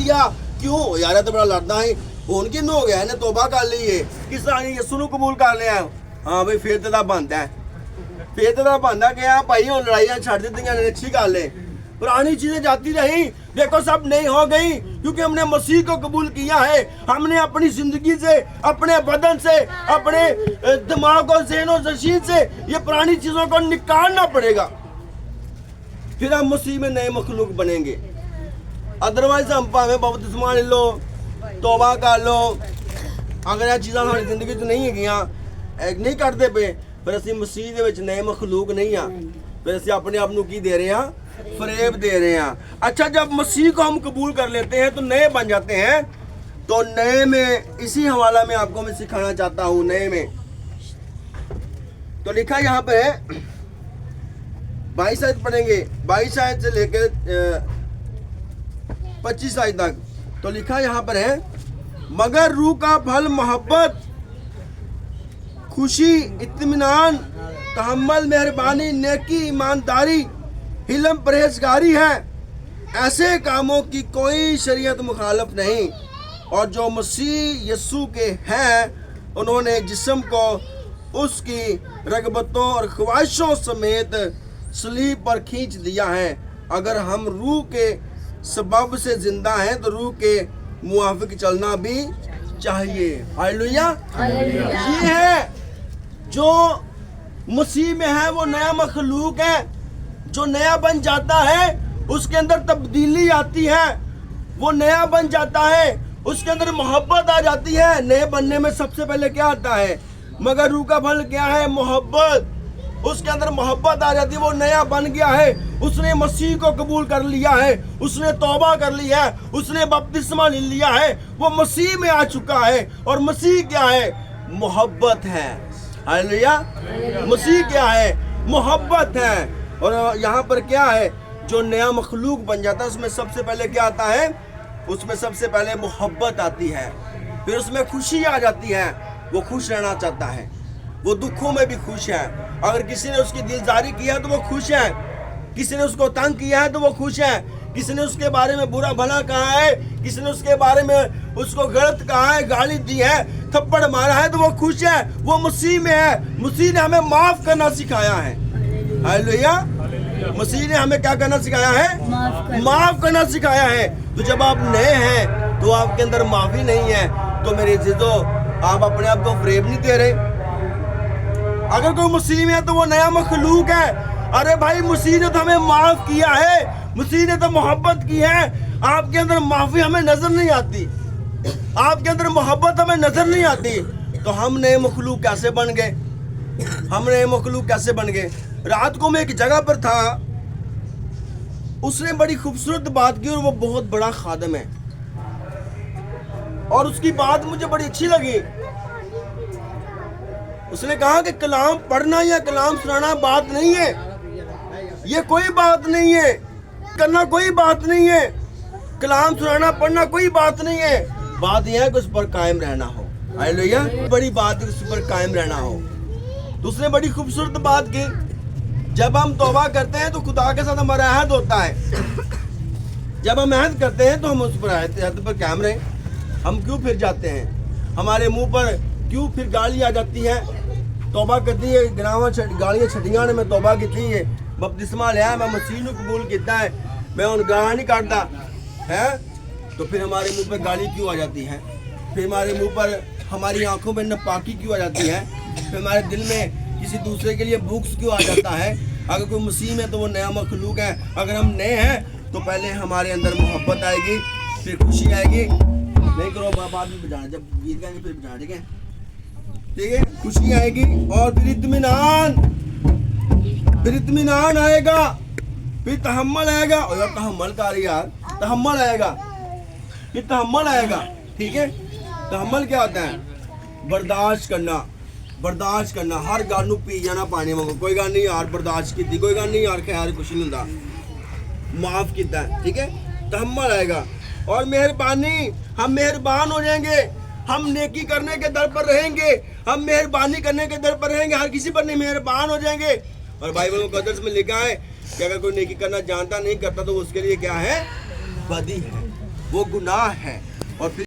दिया, क्यों यार तो बड़ा लड़ना है ਹੁਣ ਕਿੰਨੂੰ ਹੋ ਗਿਆ ਇਹਨੇ ਤੋਬਾ ਕਰ ਲਈ ਏ ਕਿਸ ਤਰ੍ਹਾਂ ਯਿਸੂ ਨੂੰ ਕਬੂਲ ਕਰ ਲਿਆ ਹਾਂ ਬਈ ਫੇਰ ਤੇ ਦਾ ਬੰਦਾ ਹੈ ਫੇਰ ਤੇ ਦਾ ਬੰਦਾ ਕਿ ਆ ਭਾਈ ਹੁਣ ਲੜਾਈਆਂ ਛੱਡ ਦਿੱਤੀਆਂ ਨੇ ਅੱਛੀ ਗੱਲ ਹੈ पुरानी चीजें जाती रही देखो सब नहीं हो गई क्योंकि हमने मसीह को कबूल किया है हमने अपनी जिंदगी से अपने बदन से अपने दिमाग और ज़हन और ज़शीन से ये पुरानी चीजों को निकालना पड़ेगा फिर हम मसीह में नए मखलूक बनेंगे अदरवाइज हम भावें बपतिस्मा ले लो तौबा कर लो अगर यह चीज़ां हमारी जिंदगी च नहीं है नहीं करते पे फिर असीं मसीह दे विच नए मखलूक नहीं हाँ फिर असीं अपने आप नूं की दे रहे हैं फरेब दे रहे हैं अच्छा जब मसीह को हम कबूल कर लेते हैं तो नए बन जाते हैं तो नए में इसी हवाला में आपको मैं सिखाना चाहता हूँ नए में तो लिखा यहाँ पे है 22 आयत पढ़ेंगे 22 आयत से लेकर 25 आयत तक तो लिखा यहाँ पर है मगर रूह का फल मोहब्बत खुशी इत्मीनान तहम्मुल मेहरबानी नेकी ईमानदारी हिलम परहेजगारी है ऐसे कामों की कोई शरीयत मुखालफ नहीं और जो मसीह यीशु के हैं उन्होंने जिस्म को उसकी रगबतों और ख्वाहिशों समेत सलीब पर खींच दिया है अगर हम रूह के सबब से जिंदा हैं तो रूह के मुआफिक चलना भी चाहिए हालेलुया ये है जो मसीह में है वो नया मखलूक है जो नया बन जाता है उसके अंदर तब्दीली आती है वो नया बन जाता है उसके अंदर मोहब्बत आ जाती है नए बनने में सबसे पहले क्या आता है मगर रूह का फल क्या है मोहब्बत उसके अंदर मोहब्बत आ जाती है वो नया बन गया है उसने मसीह को कबूल कर लिया है उसने तौबा कर लिया है उसने बपतिस्मा ले लिया है वो मसीह में आ चुका है और मसीह क्या है मोहब्बत है हालेलुया मसीह क्या है मोहब्बत है और यहाँ पर क्या है जो नया मखलूक बन जाता है उसमें सबसे पहले क्या आता है उसमें सबसे पहले मोहब्बत आती है फिर उसमें खुशी आ जाती है वो खुश रहना चाहता है वो दुखों में भी खुश है अगर किसी ने उसकी दिलजारी किया तो वो खुश है किसी ने उसको तंग किया है तो वो खुश है किसी ने उसके बारे में बुरा भला कहा है किसी ने उसके बारे में उसको गलत कहा है गाली दी है थप्पड़ मारा है तो वो खुश है वो मसीह में है मसीह ने हमें माफ करना सिखाया है हालेलुया मसीह ने हमें क्या करना सिखाया है माफ करना सिखाया है तो जब आप नए हैं तो आपके अंदर माफी नहीं है तो मेरे अज़ीज़ों आप अपने आप को फरेब नहीं दे रहे अगर कोई मसीह में है तो वो नया मखलूक है अरे भाई मसीह ने तो हमें माफ किया है मसीह ने तो मोहब्बत की है आपके अंदर माफी हमें नजर नहीं आती आपके अंदर मोहब्बत हमें नजर नहीं आती तो हम नए मखलूक कैसे बन गए हम नए मखलूक कैसे बन गए रात को मैं एक जगह पर था उसने बड़ी खूबसूरत बात की और वो बहुत बड़ा खादम है और उसकी बात मुझे बड़ी अच्छी लगी उसने कहा कि कलाम पढ़ना या कलाम सुनाना बात नहीं है ये कोई बात नहीं है करना कोई बात नहीं है कलाम सुनाना पढ़ना कोई बात नहीं है बात यह है कि उस पर कायम रहना हो हालेलुया बड़ी बात है उस पर कायम रहना हो दूसरे बड़ी खूबसूरत बात की जब हम तौबा करते हैं तो खुदा के साथ हमारा अहद होता है जब हम अहद करते हैं तो हम उस पर अहद पर कायम रहें हम क्यों फिर जाते हैं हमारे मुंह पर क्यों फिर गाली आ जाती है तौबा करती है गालियां छटियां ने मैं तौबा की है बपतिस्मा लिया मैं मसीह को कबूल किया है मैं उन गालियां नहीं काटता है तो फिर हमारे मुंह पर गाली क्यों आ जाती है फिर हमारे मुंह पर हमारी आंखों में नापाकी क्यों आ जाती है फिर हमारे दिल में किसी दूसरे के लिए भूख क्यों आ जाता है अगर कोई मसीह में तो वो नया मखलूक है अगर हम नए हैं तो पहले हमारे अंदर मोहब्बत आएगी फिर खुशी आएगी नहीं करो बाद में बजाना जब गीत गाएंगे फिर बजाना ठीक है खुशी आएगी और फिर इत्मीनान आएगा फिर तहम्मुल आएगा और यार तहम्मुल का यार तहम्मुल आएगा फिर तहम्मुल आएगा ठीक है तहम्मुल क्या होता है बर्दाश्त करना हर गल नूं पी जाना पानी वांगू कोई गल नहीं यार बर्दाश्त की कोई गल नहीं यार खैर कुछ नहीं होंदा माफ किया ठीक है तहम्मुल आएगा और मेहरबानी हम मेहरबान हो जाएंगे हम नेकी करने के दर पर रहेंगे हम मेहरबानी करने के दर पर रहेंगे हर किसी पर नहीं मेहरबान हो जाएंगे और बाइबल मुकद्दस में लिखा है कि अगर कोई नेकी करना जानता नहीं करता तो उसके लिए क्या है बदी है وہ گناہ ہے اور پھر